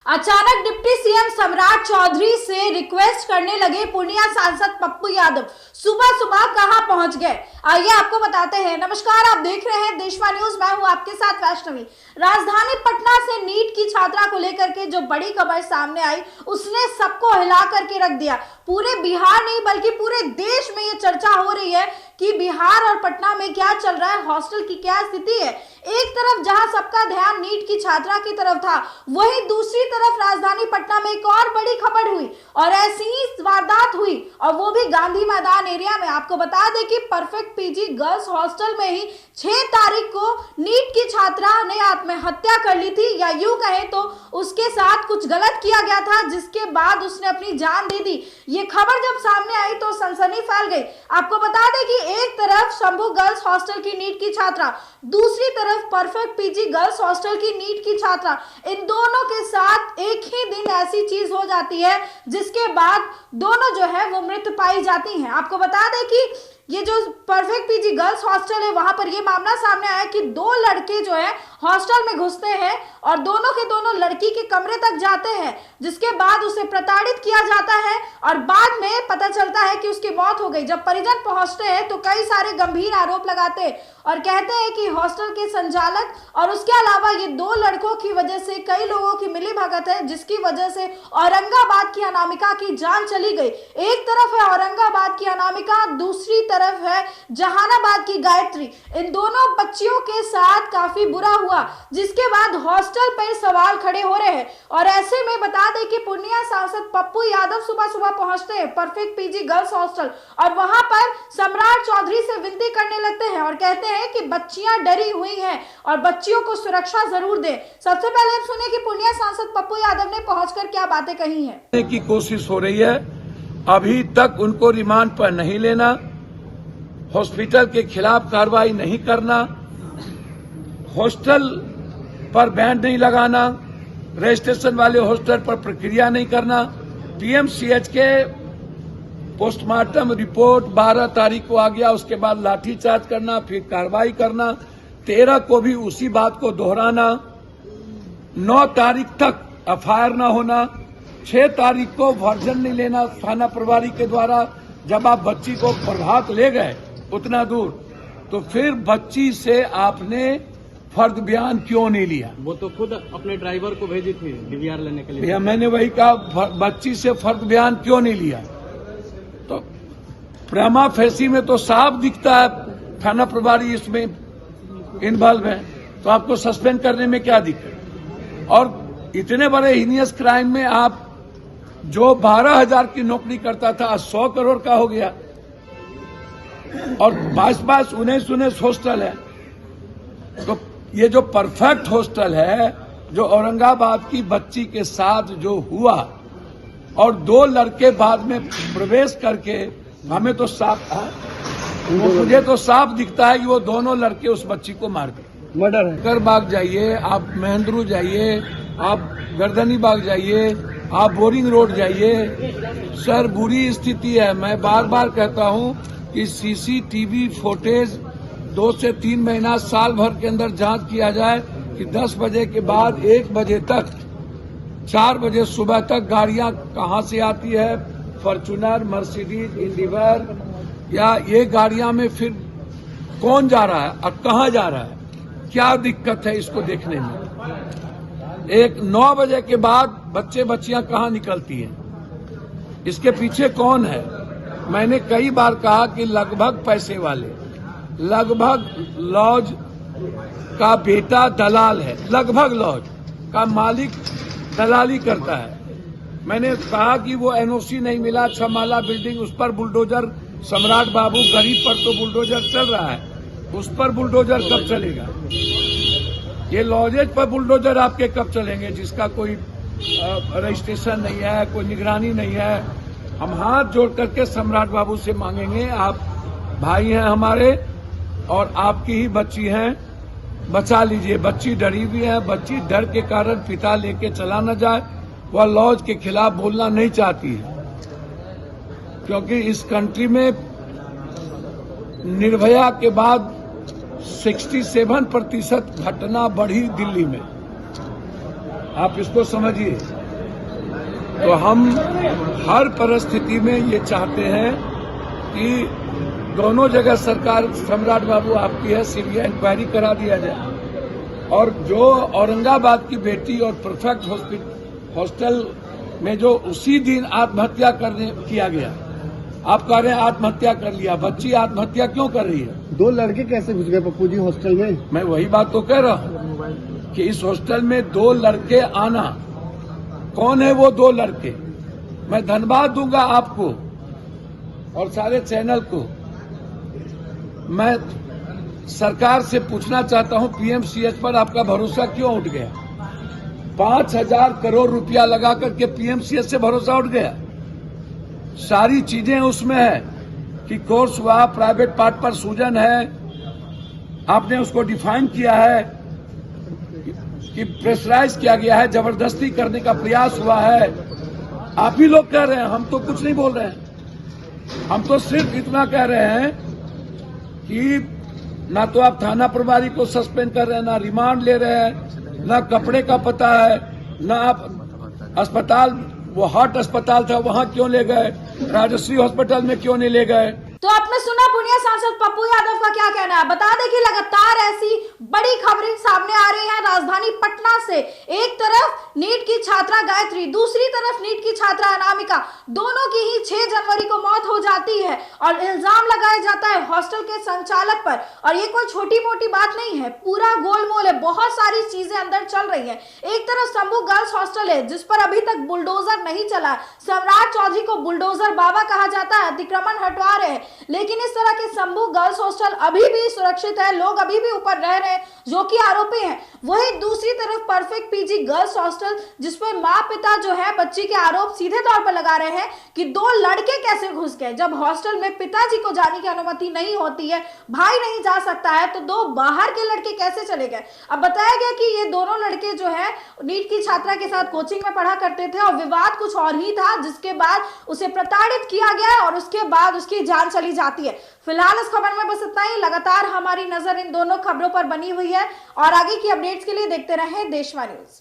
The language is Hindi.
अचानक डिप्टी सीएम सम्राट चौधरी से रिक्वेस्ट करने लगे पूर्णिया सांसद पप्पू यादव। सुबह सुबह कहां पहुंच गए, आइए आपको बताते हैं। नमस्कार, आप देख रहे हैं देशवा न्यूज, मैं हूं आपके साथ वैष्णवी। राजधानी पटना से नीट की छात्रा को लेकर के जो बड़ी खबर सामने आई, उसने सबको हिला करके रख दिया। पूरे बिहार नहीं बल्कि पूरे देश में ये चर्चा हो रही है कि बिहार और पटना में क्या चल रहा है, हॉस्टल की क्या स्थिति है। एक तरफ जहां सबका ध्यान नीट की छात्रा की तरफ था, वहीं दूसरी तरफ राजधानी पटना में एक और बड़ी खबर हुई और ऐसी ही वारदात हुई, और वो भी गांधी मैदान एरिया में। आपको बता दें कि परफेक्ट पीजी गर्ल्स हॉस्टल में ही 6 तारीख को नीट की छात्रा ने आत्महत्या कर ली थी, या यूं कहें तो उसके साथ कुछ गलत किया गया था, जिसके बाद उसने अपनी जान दे दी। ये खबर जब सामने आई तो सनसनी फैल गई। आपको बता दें कि एक तरफ शंभू गर्ल्स हॉस्टल की नीट की छात्रा, दूसरी तरफ परफेक्ट पीजी गर्ल्स हॉस्टल की नीट की छात्रा, इन दोनों के साथ एक ही दिन ऐसी चीज हो जाती है जिसके बाद दोनों जो है वो मृत पाई जाती हैं। आपको बता दें कि ये जो परफेक्ट पीजी गर्ल्स हॉस्टल है, वहां पर ये मामला सामने आया कि 2 लड़के जो है हॉस्टल में घुसते हैं और दोनों के दोनों लड़की के कमरे तक जाते हैं, जिसके बाद उसे प्रताड़ित किया जाता है और बाद में पता चलता है कि उसकी मौत हो गई। जब परिजन पहुंचते हैं तो कई सारे गंभीर आरोप लगाते हैं और कहते हैं कि हॉस्टल के संचालक और उसके अलावा ये 2 लड़कों की वजह से कई लोगों की मिलीभगत है, जिसकी वजह से औरंगाबाद की अनामिका की जान चली गई। एक तरफ है औरंगाबाद की अनामिका, दूसरी तरफ है जहानाबाद की गायत्री। इन दोनों बच्चियों के साथ काफी बुरा हुआ, जिसके बाद हॉस्टल पर सवाल खड़े हो रहे हैं। और ऐसे में बता दें कि पूर्णिया सांसद पप्पू यादव सुबह सुबह पहुंचते हैं परफेक्ट पीजी गर्ल्स हॉस्टल और वहां पर सम्राट चौधरी से विनती करने लगते हैं और कहते हैं कि बच्चियां डरी हुई हैं और बच्चियों को सुरक्षा जरूर दें। सबसे पहले आप सुने कि पूर्णिया सांसद पप्पू यादव ने पहुंचकर क्या बातें कही हैं। की कोशिश हो रही है, अभी तक उनको रिमांड पर नहीं लेना, हॉस्पिटल के खिलाफ कार्रवाई नहीं करना, हॉस्टल पर बैन नहीं लगाना, रजिस्ट्रेशन वाले हॉस्टल पर प्रक्रिया नहीं करना, पीएमसीएच के पोस्टमार्टम रिपोर्ट 12 तारीख को आ गया, उसके बाद लाठीचार्ज करना, फिर कार्रवाई करना, 13 को भी उसी बात को दोहराना, 9 तारीख तक एफआईआर न होना, 6 तारीख को वर्जन नहीं लेना थाना प्रभारी के द्वारा। जब आप बच्ची को प्रभात ले गए उतना दूर, तो फिर बच्ची से आपने फर्द बयान क्यों नहीं लिया? वो तो खुद अपने ड्राइवर को भेजी थी डीवीआर लेने के लिए। भैया मैंने वही कहा, बच्ची से फर्द बयान क्यों नहीं लिया? तो प्रमा फैसी में तो साफ दिखता है थाना प्रभारी इसमें इन्वॉल्व है, तो आपको सस्पेंड करने में क्या दिक्कत? और इतने बड़े हीनियस क्राइम में आप जो 12,000 की नौकरी करता था 100 करोड़ का हो गया, और 22 19 हॉस्टल है। तो ये जो परफेक्ट हॉस्टल है, जो औरंगाबाद की बच्ची के साथ जो हुआ और 2 लड़के बाद में प्रवेश करके, हमें तो साफ मुझे तो साफ दिखता है कि वो दोनों लड़के उस बच्ची को मार गए। मर्डर है। करबाग जाइए, आप महेंद्रू जाइए, आप गर्दनी बाग जाइए, आप बोरिंग रोड जाइए, सर बुरी स्थिति है। मैं बार बार कहता हूं कि सीसीटीवी फुटेज 2 से 3 महीना साल भर के अंदर जांच किया जाए कि 10 बजे के बाद 1 बजे तक 4 बजे सुबह तक गाड़ियां कहां से आती है, फॉर्च्यूनर, मर्सिडीज, इंडिवर, या ये गाड़ियां में फिर कौन जा रहा है और कहां जा रहा है, क्या दिक्कत है इसको देखने में। 9 बजे के बाद बच्चियां कहां निकलती हैं, इसके पीछे कौन है? मैंने कई बार कहा कि लगभग पैसे वाले, लगभग लॉज का बेटा दलाल है, लगभग लॉज का मालिक दलाली करता है। मैंने कहा कि वो एनओसी नहीं मिला, 6 माला बिल्डिंग, उस पर बुलडोजर, सम्राट बाबू गरीब पर तो बुलडोजर चल रहा है, उस पर बुलडोजर कब चलेगा? ये लॉजेज पर बुलडोजर आपके कब चलेंगे, जिसका कोई रजिस्ट्रेशन नहीं है, कोई निगरानी नहीं है। हम हाथ जोड़ करके सम्राट बाबू से मांगेंगे, आप भाई हैं हमारे और आपकी ही बच्ची हैं, बचा लीजिए। बच्ची डरी हुई है, बच्ची डर के कारण पिता लेके चला न जाए, वह लॉज के खिलाफ बोलना नहीं चाहती है, क्योंकि इस कंट्री में निर्भया के बाद 67% घटना बढ़ी दिल्ली में। आप इसको समझिए। तो हम हर परिस्थिति में ये चाहते हैं कि दोनों जगह सरकार सम्राट बाबू आपकी है, सीबीआई इंक्वायरी करा दिया जाए। और जो औरंगाबाद की बेटी और परफेक्ट हॉस्टल में जो उसी दिन आत्महत्या किया गया, आप कह रहे हैं आत्महत्या कर लिया, बच्ची आत्महत्या क्यों कर रही है? 2 लड़के कैसे घुस गए पप्पू जी हॉस्टल में? मैं वही बात तो कह रहा हूं कि इस हॉस्टल में 2 लड़के आना, कौन है वो 2 लड़के? मैं धन्यवाद दूंगा आपको और सारे चैनल को। मैं सरकार से पूछना चाहता हूं, पीएमसीएच पर आपका भरोसा क्यों उठ गया? 5,000 करोड़ रुपया लगा करके पीएमसीएच से भरोसा उठ गया। सारी चीजें उसमें है कि कोर्स हुआ, प्राइवेट पार्ट पर सूजन है, आपने उसको डिफाइन किया है कि प्रेशराइज किया गया है, जबरदस्ती करने का प्रयास हुआ है। आप ही लोग कह रहे हैं, हम तो कुछ नहीं बोल रहे हैं। हम तो सिर्फ इतना कह रहे हैं कि ना तो आप थाना प्रभारी को सस्पेंड कर रहे हैं, ना रिमांड ले रहे हैं, ना कपड़े का पता है, ना आप अस्पताल, वो हार्ट अस्पताल था वहां क्यों ले गए, राजश्री हॉस्पिटल में क्यों नहीं ले गए? तो आपने सुना पूर्णिया सांसद पप्पू यादव का क्या कहना है। बता दें कि लगातार ऐसी बड़ी खबरें सामने आ रही हैं राजधानी पटना से। एक तरफ नीट की छात्रा गायत्री, दूसरी तरफ नीट की छात्रा अनामिका, दोनों की ही 6 जनवरी को मौत हो जाती है और इल्जाम लगाया जाता है हॉस्टल के संचालक पर। और ये कोई छोटी मोटी बात नहीं है, पूरा गोलमोल है, बहुत सारी चीजें अंदर चल रही है। एक तरफ शंभू गर्ल्स हॉस्टल है जिस पर अभी तक बुलडोजर नहीं चला। सम्राट चौधरी को बुलडोजर बाबा कहा जाता है, अतिक्रमण हटवा रहे हैं, लेकिन इस तरह के शंभू गर्ल्स हॉस्टल अभी भी सुरक्षित है, लोग अभी भी ऊपर रह रहे हैं जो कि आरोपी हैं। वही दूसरी तरफ परफेक्ट पीजी गर्ल्स हॉस्टल जिसपे माँ पिता जो है बच्ची के आरोप सीधे तौर पर लगा रहे हैं कि 2 लड़के कैसे घुस गए। जब हॉस्टल में पिताजी को जाने की अनुमति नहीं होती है, भाई नहीं जा सकता है, तो 2 बाहर के लड़के कैसे चले गए। अब बताया गया कि ये दोनों लड़के जो है नीट की छात्रा के साथ कोचिंग में पढ़ा करते थे और विवाद कुछ और ही था, जिसके बाद उसे प्रताड़ित किया गया और उसके बाद उसकी जान चली जाती है। फिलहाल इस खबर में बस इतना ही। लगातार हमारी नजर इन दोनों खबरों पर बनी हुई है और आगे की अपडेट्स के लिए देखते रहें देशवा न्यूज।